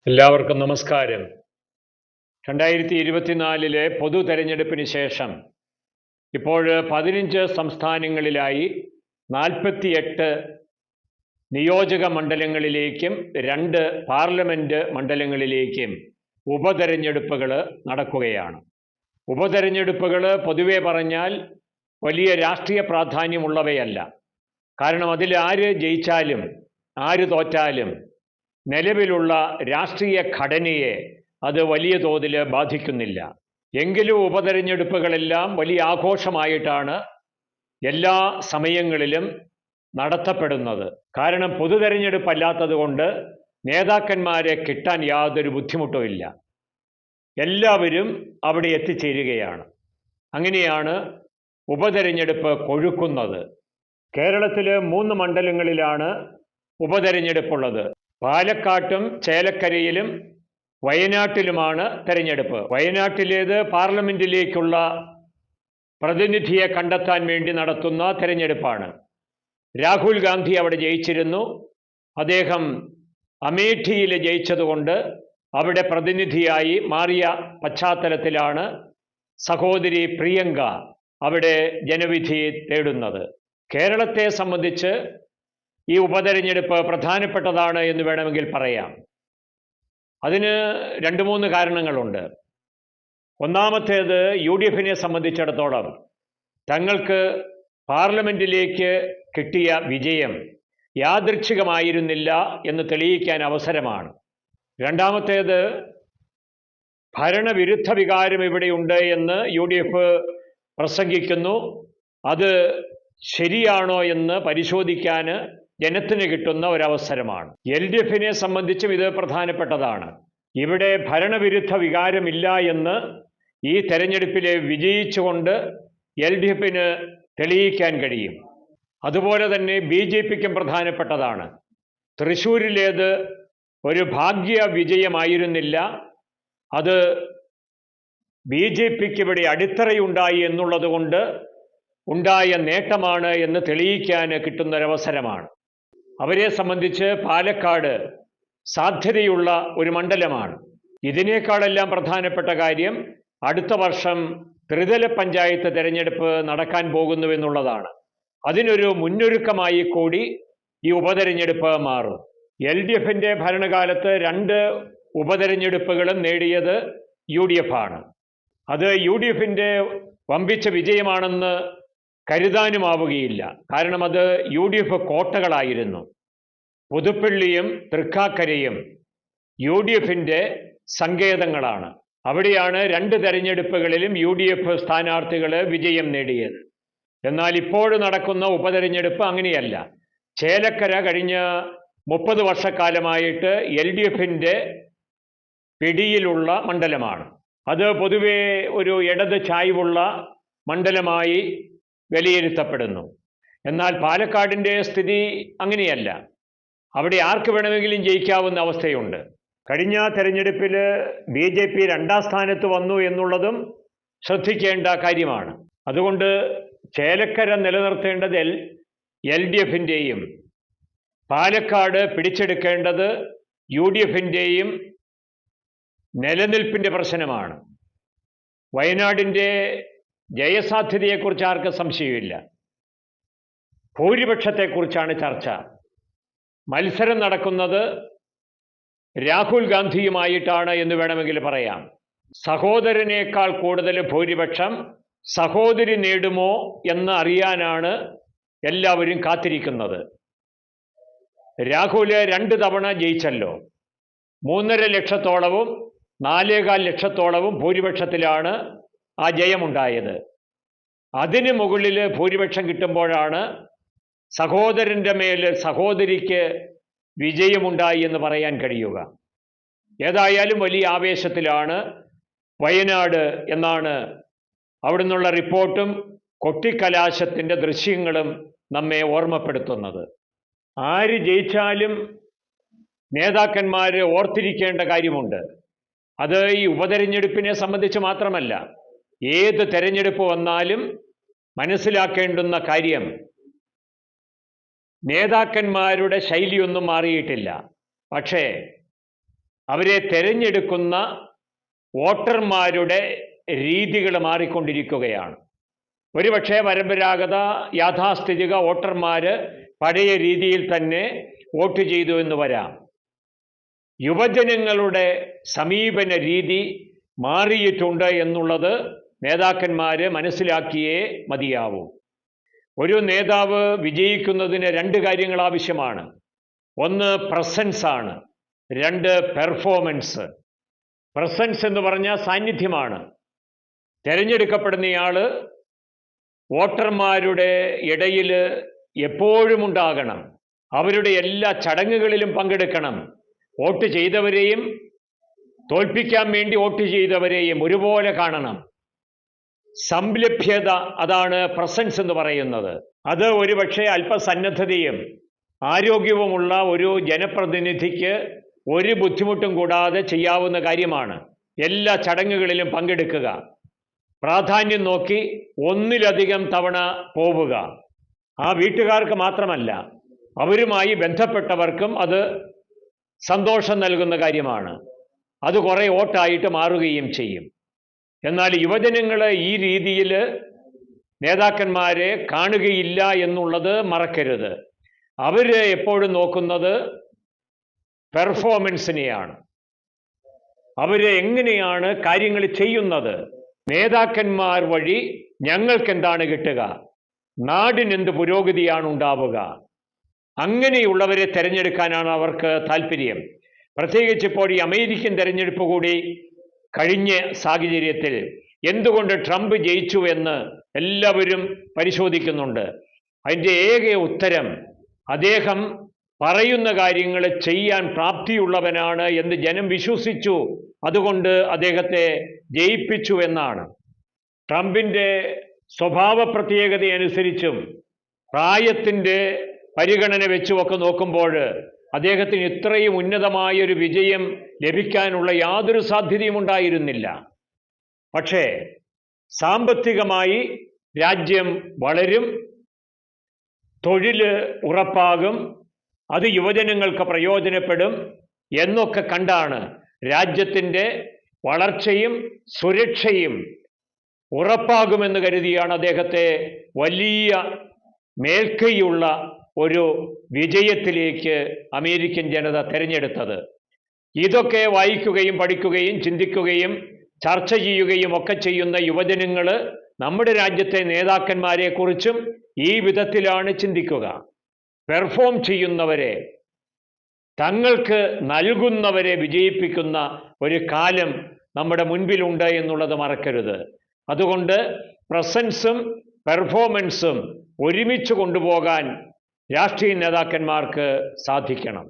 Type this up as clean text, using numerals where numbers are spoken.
എല്ലാവർക്കും നമസ്കാരം. 2024 പൊതു തെരഞ്ഞെടുപ്പിന് ശേഷം ഇപ്പോൾ 15 സംസ്ഥാനങ്ങളിലായി 48 നിയോജക മണ്ഡലങ്ങളിലേക്കും 2 പാർലമെൻറ്റ് മണ്ഡലങ്ങളിലേക്കും ഉപതെരഞ്ഞെടുപ്പുകൾ നടക്കുകയാണ്. ഉപതെരഞ്ഞെടുപ്പുകൾ പൊതുവെ പറഞ്ഞാൽ വലിയ രാഷ്ട്രീയ പ്രാധാന്യമുള്ളവയല്ല. കാരണം അതിൽ ആര് ജയിച്ചാലും ആര് തോറ്റാലും നിലവിലുള്ള രാഷ്ട്രീയ ഘടനയെ അത് വലിയ തോതിൽ ബാധിക്കുന്നില്ല. എങ്കിലും ഉപതെരഞ്ഞെടുപ്പുകളെല്ലാം വലിയ ആഘോഷമായിട്ടാണ് എല്ലാ സമയങ്ങളിലും നടത്തപ്പെടുന്നത്. കാരണം പൊതു തെരഞ്ഞെടുപ്പല്ലാത്തത് കൊണ്ട് നേതാക്കന്മാരെ കിട്ടാൻ യാതൊരു ബുദ്ധിമുട്ടുമില്ല. എല്ലാവരും അവിടെ എത്തിച്ചേരുകയാണ്. അങ്ങനെയാണ് ഉപതെരഞ്ഞെടുപ്പ് കൊഴുക്കുന്നത്. കേരളത്തിൽ 3 മണ്ഡലങ്ങളിലാണ് ഉപതെരഞ്ഞെടുപ്പുള്ളത്. പാലക്കാട്ടും ചേലക്കരയിലും വയനാട്ടിലുമാണ് തെരഞ്ഞെടുപ്പ്. വയനാട്ടിലേത് പാർലമെൻറ്റിലേക്കുള്ള പ്രതിനിധിയെ കണ്ടെത്താൻ വേണ്ടി നടത്തുന്ന തെരഞ്ഞെടുപ്പാണ്. രാഹുൽ ഗാന്ധി അവിടെ ജയിച്ചിരുന്നു. അദ്ദേഹം അമേഠിയിൽ ജയിച്ചതുകൊണ്ട് അവിടെ പ്രതിനിധിയായി മാറിയ പശ്ചാത്തലത്തിലാണ് സഹോദരി പ്രിയങ്ക അവിടെ ജനവിധി തേടുന്നത്. കേരളത്തെ സംബന്ധിച്ച് ഈ ഉപതെരഞ്ഞെടുപ്പ് പ്രധാനപ്പെട്ടതാണ് എന്ന് വേണമെങ്കിൽ പറയാം. അതിന് 2-3 കാരണങ്ങളുണ്ട്. ഒന്നാമത്തേത്, UDFനെ സംബന്ധിച്ചിടത്തോളം തങ്ങൾക്ക് പാർലമെൻറ്റിലേക്ക് കിട്ടിയ വിജയം യാദൃച്ഛികമായിരുന്നില്ല എന്ന് തെളിയിക്കാൻ അവസരമാണ്. രണ്ടാമത്തേത്, ഭരണവിരുദ്ധ വികാരം ഇവിടെയുണ്ട് എന്ന് UDF പ്രസംഗിക്കുന്നു. അത് ശരിയാണോ എന്ന് പരിശോധിക്കാൻ ജനത്തിന് കിട്ടുന്ന ഒരവസരമാണ്. LDFനെ സംബന്ധിച്ചും ഇത് പ്രധാനപ്പെട്ടതാണ്. ഇവിടെ ഭരണവിരുദ്ധ വികാരമില്ല എന്ന് ഈ തെരഞ്ഞെടുപ്പിൽ വിജയിച്ചുകൊണ്ട് LDFന് തെളിയിക്കാൻ കഴിയും. അതുപോലെ തന്നെ BJPക്കും പ്രധാനപ്പെട്ടതാണ്. തൃശ്ശൂരിലേത് ഒരു ഭാഗ്യ വിജയമായിരുന്നില്ല. അത് BJPക്ക് ഇവിടെ അടിത്തറയുണ്ടായി എന്നുള്ളത് കൊണ്ട് ഉണ്ടായ നേട്ടമാണ് എന്ന് തെളിയിക്കാൻ കിട്ടുന്നൊരവസരമാണ്. അവരെ സംബന്ധിച്ച് പാലക്കാട് സാധ്യതയുള്ള ഒരു മണ്ഡലമാണ്. ഇതിനേക്കാളെല്ലാം പ്രധാനപ്പെട്ട കാര്യം അടുത്ത വർഷം ത്രിതല പഞ്ചായത്ത് തെരഞ്ഞെടുപ്പ് നടക്കാൻ പോകുന്നുവെന്നുള്ളതാണ്. അതിനൊരു മുന്നൊരുക്കമായി കൂടി ഈ ഉപതെരഞ്ഞെടുപ്പ് മാറും. LDFൻ്റെ ഭരണകാലത്ത് 2 ഉപതെരഞ്ഞെടുപ്പുകളും നേടിയത് UDF ആണ്. അത് UDFൻ്റെ വമ്പിച്ച വിജയമാണെന്ന് കരുതാനുമാവുകയില്ല. കാരണം അത് UDF കോട്ടകളായിരുന്നു. പുതുപ്പള്ളിയും തൃക്കാക്കരയും UDFൻ്റെ സങ്കേതങ്ങളാണ്. അവിടെയാണ് 2 തെരഞ്ഞെടുപ്പുകളിലും UDF സ്ഥാനാർത്ഥികൾ വിജയം നേടിയത്. എന്നാൽ ഇപ്പോൾ നടക്കുന്ന ഉപതെരഞ്ഞെടുപ്പ് അങ്ങനെയല്ല. ചേലക്കര കഴിഞ്ഞ 30 വർഷക്കാലമായിട്ട് LDFൻ്റെ പിടിയിലുള്ള മണ്ഡലമാണ്. അത് പൊതുവെ ഒരു ഇടത് ചായ്വുള്ള മണ്ഡലമായി വിലയിരുത്തപ്പെടുന്നു. എന്നാൽ പാലക്കാടിൻ്റെ സ്ഥിതി അങ്ങനെയല്ല. അവിടെ ആർക്ക് വേണമെങ്കിലും ജയിക്കാവുന്ന അവസ്ഥയുണ്ട്. കഴിഞ്ഞ തെരഞ്ഞെടുപ്പിൽ BJP 2ാം സ്ഥാനത്ത് വന്നു എന്നുള്ളതും ശ്രദ്ധിക്കേണ്ട കാര്യമാണ്. അതുകൊണ്ട് ചേലക്കര നിലനിർത്തേണ്ടത് LDFൻ്റെയും പാലക്കാട് പിടിച്ചെടുക്കേണ്ടത് UDFൻ്റെയും നിലനിൽപ്പിൻ്റെ പ്രശ്നമാണ്. വയനാടിൻ്റെ ജയസാധ്യതയെക്കുറിച്ച് ആർക്കും സംശയമില്ല. ഭൂരിപക്ഷത്തെക്കുറിച്ചാണ് ചർച്ച. മത്സരം നടക്കുന്നത് രാഹുൽ ഗാന്ധിയുമായിട്ടാണ് എന്ന് വേണമെങ്കിൽ പറയാം. സഹോദരനേക്കാൾ കൂടുതൽ ഭൂരിപക്ഷം സഹോദരി നേടുമോ എന്ന് അറിയാനാണ് എല്ലാവരും കാത്തിരിക്കുന്നത്. രാഹുൽ 2 തവണ ജയിച്ചല്ലോ. 3.5 ലക്ഷത്തോളവും 4.25 ലക്ഷത്തോളവും ഭൂരിപക്ഷത്തിലാണ് ആ ജയമുണ്ടായത്. അതിന് മുകളിൽ ഭൂരിപക്ഷം കിട്ടുമ്പോഴാണ് സഹോദരൻ്റെ മേൽ സഹോദരിക്ക് വിജയമുണ്ടായി എന്ന് പറയാൻ കഴിയുക. ഏതായാലും വലിയ ആവേശത്തിലാണ് വയനാട് എന്നാണ് അവിടെ നിന്നുള്ള റിപ്പോർട്ടും കൊട്ടിക്കലാശത്തിൻ്റെ ദൃശ്യങ്ങളും നമ്മെ ഓർമ്മപ്പെടുത്തുന്നത്. ആര് ജയിച്ചാലും നേതാക്കന്മാർ ഓർത്തിരിക്കേണ്ട കാര്യമുണ്ട്. അത് ഈ ഉപതെരഞ്ഞെടുപ്പിനെ സംബന്ധിച്ച് മാത്രമല്ല, ഏത് തെരഞ്ഞെടുപ്പ് വന്നാലും മനസ്സിലാക്കേണ്ടുന്ന കാര്യം നേതാക്കന്മാരുടെ ശൈലിയൊന്നും മാറിയിട്ടില്ല. പക്ഷേ അവരെ തിരഞ്ഞെടുക്കുന്ന വോട്ടർമാരുടെ രീതികൾ മാറിക്കൊണ്ടിരിക്കുകയാണ്. ഒരുപക്ഷെ പരമ്പരാഗത യാഥാസ്ഥിതിക വോട്ടർമാർ പഴയ രീതിയിൽ തന്നെ വോട്ട് ചെയ്തു എന്ന് വരാം. യുവജനങ്ങളുടെ സമീപന രീതി മാറിയിട്ടുണ്ട് എന്നുള്ളത് നേതാക്കന്മാർ മനസ്സിലാക്കിയേ മതിയാവൂ. ഒരു നേതാവ് വിജയിക്കുന്നതിന് രണ്ട് കാര്യങ്ങൾ ആവശ്യമാണ്. ഒന്ന് പ്രസൻസ് ആണ്, രണ്ട് പെർഫോമൻസ്. പ്രസൻസ് എന്ന് പറഞ്ഞാൽ സാന്നിധ്യമാണ്. തിരഞ്ഞെടുക്കപ്പെടുന്നയാൾ വോട്ടർമാരുടെ ഇടയിൽ എപ്പോഴും ഉണ്ടാകണം. അവരുടെ എല്ലാ ചടങ്ങുകളിലും പങ്കെടുക്കണം. വോട്ട് ചെയ്തവരെയും തോൽപ്പിക്കാൻ വേണ്ടി വോട്ട് ചെയ്തവരെയും ഒരുപോലെ കാണണം. സംലഭ്യത, അതാണ് പ്രസൻസ് എന്ന് പറയുന്നത്. അത് ഒരുപക്ഷെ അല്പസന്നദ്ധതയും ആരോഗ്യവുമുള്ള ഒരു ജനപ്രതിനിധിക്ക് ഒരു ബുദ്ധിമുട്ടും കൂടാതെ ചെയ്യാവുന്ന കാര്യമാണ്. എല്ലാ ചടങ്ങുകളിലും പങ്കെടുക്കുക, പ്രാധാന്യം നോക്കി ഒന്നിലധികം തവണ പോവുക. ആ വീട്ടുകാർക്ക് മാത്രമല്ല, അവരുമായി ബന്ധപ്പെട്ടവർക്കും അത് സന്തോഷം നൽകുന്ന കാര്യമാണ്. അത് കുറേ വോട്ടായിട്ട് മാറുകയും ചെയ്യും. എന്നാൽ യുവജനങ്ങൾ ഈ രീതിയിൽ നേതാക്കന്മാരെ കാണുകയില്ല എന്നുള്ളത് മറക്കരുത്. അവർ എപ്പോഴും നോക്കുന്നത് പെർഫോമൻസിനെയാണ്. അവർ എങ്ങനെയാണ് കാര്യങ്ങൾ ചെയ്യുന്നത്, നേതാക്കന്മാർ വഴി ഞങ്ങൾക്കെന്താണ് കിട്ടുക, നാടിനെന്ത് പുരോഗതിയാണ് ഉണ്ടാവുക, അങ്ങനെയുള്ളവരെ തിരഞ്ഞെടുക്കാനാണ് അവർക്ക് താല്പര്യം. പ്രത്യേകിച്ച് ഇപ്പോൾ ഈ അമേരിക്കൻ തിരഞ്ഞെടുപ്പ് കൂടി കഴിഞ്ഞ സാഹചര്യത്തിൽ എന്തുകൊണ്ട് ട്രംപ് ജയിച്ചു എന്ന് എല്ലാവരും പരിശോധിക്കുന്നുണ്ട്. അതിൻ്റെ ഏക ഉത്തരം അദ്ദേഹം പറയുന്ന കാര്യങ്ങൾ ചെയ്യാൻ പ്രാപ്തിയുള്ളവനാണ് എന്ന് ജനം വിശ്വസിച്ചു, അതുകൊണ്ട് അദ്ദേഹത്തെ ജയിപ്പിച്ചു എന്നാണ്. ട്രംപിൻ്റെ സ്വഭാവ പ്രത്യേകതയനുസരിച്ചും പ്രായത്തിൻ്റെ പരിഗണന വെച്ചുമൊക്കെ നോക്കുമ്പോൾ അദ്ദേഹത്തിന് ഇത്രയും ഉന്നതമായൊരു വിജയം ലഭിക്കാനുള്ള യാതൊരു സാധ്യതയും ഉണ്ടായിരുന്നില്ല. പക്ഷേ സാമ്പത്തികമായി രാജ്യം വളരും, തൊഴിൽ ഉറപ്പാകും, അത് യുവജനങ്ങൾക്ക് പ്രയോജനപ്പെടും എന്നൊക്കെ കണ്ടാണ് രാജ്യത്തിൻ്റെ വളർച്ചയും സുരക്ഷയും ഉറപ്പാകുമെന്ന് കരുതിയാണ് അദ്ദേഹത്തെ വലിയ മേൽക്കൈയുള്ള ഒരു വിജയത്തിലേക്ക് അമേരിക്കൻ ജനത തിരഞ്ഞെടുത്തത്. ഇതൊക്കെ വായിക്കുകയും പഠിക്കുകയും ചിന്തിക്കുകയും ചർച്ച ചെയ്യുകയും ഒക്കെ ചെയ്യുന്ന യുവജനങ്ങൾ നമ്മുടെ രാജ്യത്തെ നേതാക്കന്മാരെക്കുറിച്ചും ഈ വിധത്തിലാണ് ചിന്തിക്കുക. പെർഫോം ചെയ്യുന്നവരെ, തങ്ങൾക്ക് നൽകുന്നവരെ വിജയിപ്പിക്കുന്ന ഒരു കാലം നമ്മുടെ മുൻപിലുണ്ട് എന്നുള്ളത് മറക്കരുത്. അതുകൊണ്ട് പ്രസൻസും പെർഫോമൻസും ഒരുമിച്ച് കൊണ്ടുപോകാൻ രാഷ്ട്രീയ നേതാക്കന്മാർക്ക് സാധിക്കണം.